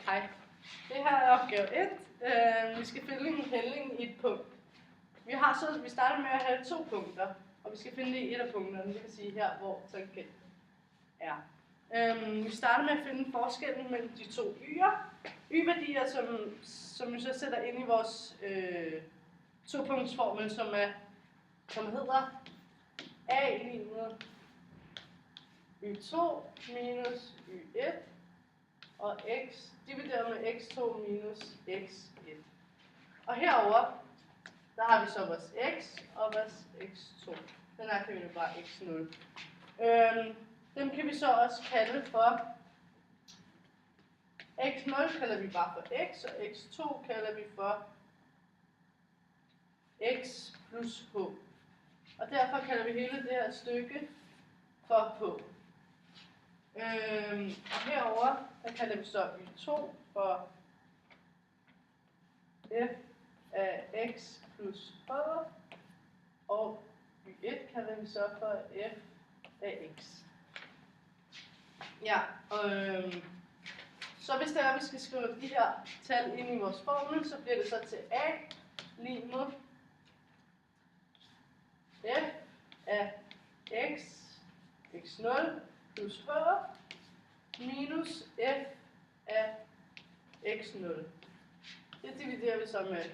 Hej. Det her er opgave 1. Vi skal finde en hældning i et punkt. Vi starter med at have 2 punkter, og vi skal finde det i et af punkterne, det vil sige her, hvor tangent er. Vi starter med at finde forskellen mellem de 2 y'er. Y-værdier, som vi så sætter ind i vores 2-punktsformel, som hedder A lig med Y2 minus Y1 og x divideret med x2 minus x1. Og herover der har vi så vores x og vores x2. Den her kan vi jo bare x0. Dem kan vi så også kalde for x0 kalder vi bare for x, og x2 kalder vi for x plus h. Og derfor kalder vi hele det her stykke for h. Og herover der kalder vi så y2 for f af x plus h, og y1 kalder vi så for f af x. Ja, så hvis det er, at vi skal skrive de her tal ind i vores formel, så bliver det så til a lig med f af x, x0 plus h minus f af x0. Det dividerer vi så med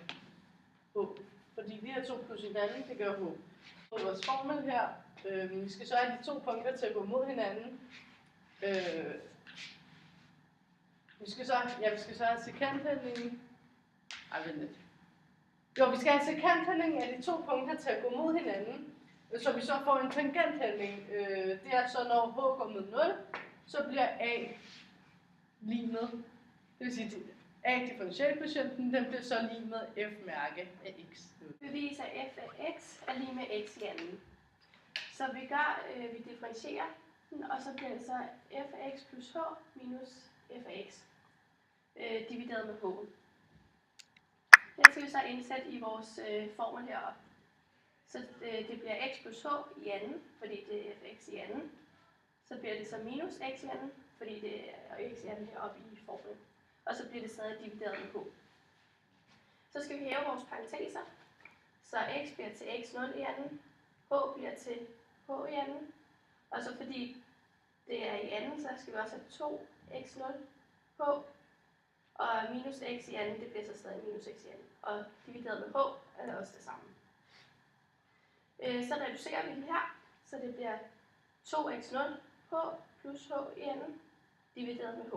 h, fordi de her 2 plus hinanden, det gør h. Vores formel her, vi skal så have de 2 punkter til at gå mod hinanden. Vi skal så have sekanthældningen. Vi skal have sekanthældningen af de 2 punkter til at gå mod hinanden, så vi så får en tangenthældning. Det er så, når h går med 0, så bliver a lig med, det vil sige, a differentialkvotienten, den bliver så lig med f-mærke af x. Bevis af f af x er lig med x i anden. Så vi differentierer den, og så bliver det så f af x plus h minus f af x divideret med h. Det skal vi så indsætte i vores formel heroppe. Så det bliver x plus h i anden, fordi det er f af x i anden. Så bliver det så minus x i anden, fordi det er x i anden heroppe i formlen. Og så bliver det stadig divideret med h. Så skal vi hæve vores parenteser. Så x bliver til x0 i anden, h bliver til h i anden. Og så fordi det er i anden, så skal vi også have 2 x0 h. Og minus x i anden, det bliver så stadig minus x i anden. Og divideret med h er det også det samme. Så reducerer vi den her, så det bliver 2x0 h plus h i anden, divideret med h.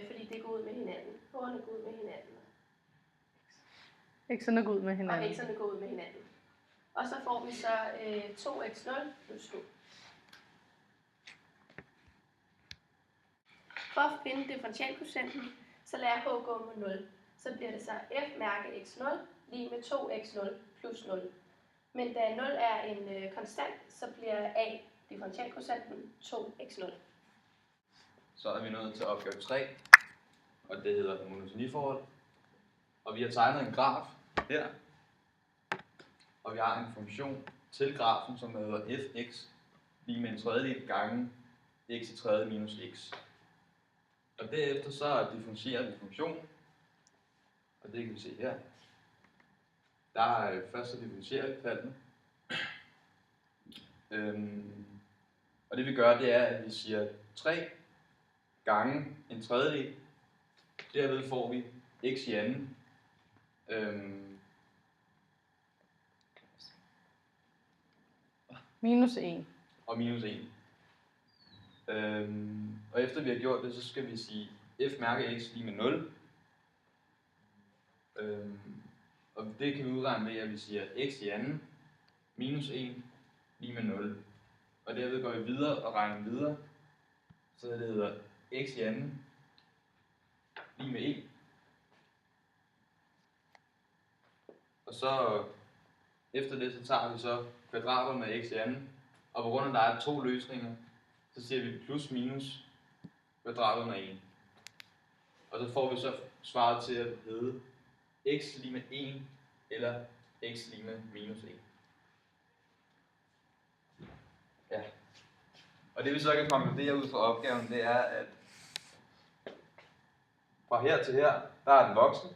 Fordi det går ud med hinanden. H'erne går ud med hinanden. X'erne går ud med hinanden. Og x'erne går ud med hinanden. Og så får vi så 2x0 plus 2. For at finde differentialkvotienten, så lader h gå med 0. Så bliver det så f mærke x0 lige med 2x0 plus 0. Men da 0 er en konstant, så bliver a differentialkvotienten 2x0. Så er vi nået til opgave 3, og det hedder monotoniforhold. Og vi har tegnet en graf her, og vi har en funktion til grafen, som hedder fx lige med en tredjedel gange x i tredje minus x. Og derefter så differentierer vi funktionen, og det kan vi se her. Først så differentierer vi tallene. Og det vi gør, det er, at vi siger 3 gange en tredjedel. Derved får vi x i anden. Minus 1. Og minus 1. Og efter vi har gjort det, så skal vi sige f mærke x lige med 0. Og det kan vi udregne ved, at vi siger x i anden minus 1 lige med 0. Og derved går vi videre og regner videre. Så det hedder x i anden lige med 1. Og så efter det, så tager vi så kvadraterne af x i anden. Og på grund af, at der er 2 løsninger, så siger vi plus minus kvadraterne af 1. Og så får vi så svaret til at hedde x lige med 1 eller x lige med minus 1. Ja. Og det vi så kan konkludere ud fra opgaven, det er, at Fra her til her, der er den voksen.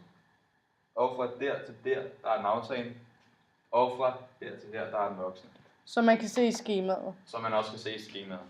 Og fra der til der, der er den aftagende. Og fra her til her, der er den voksne. Så man kan se i skemaet. Så man også kan se i skemaet.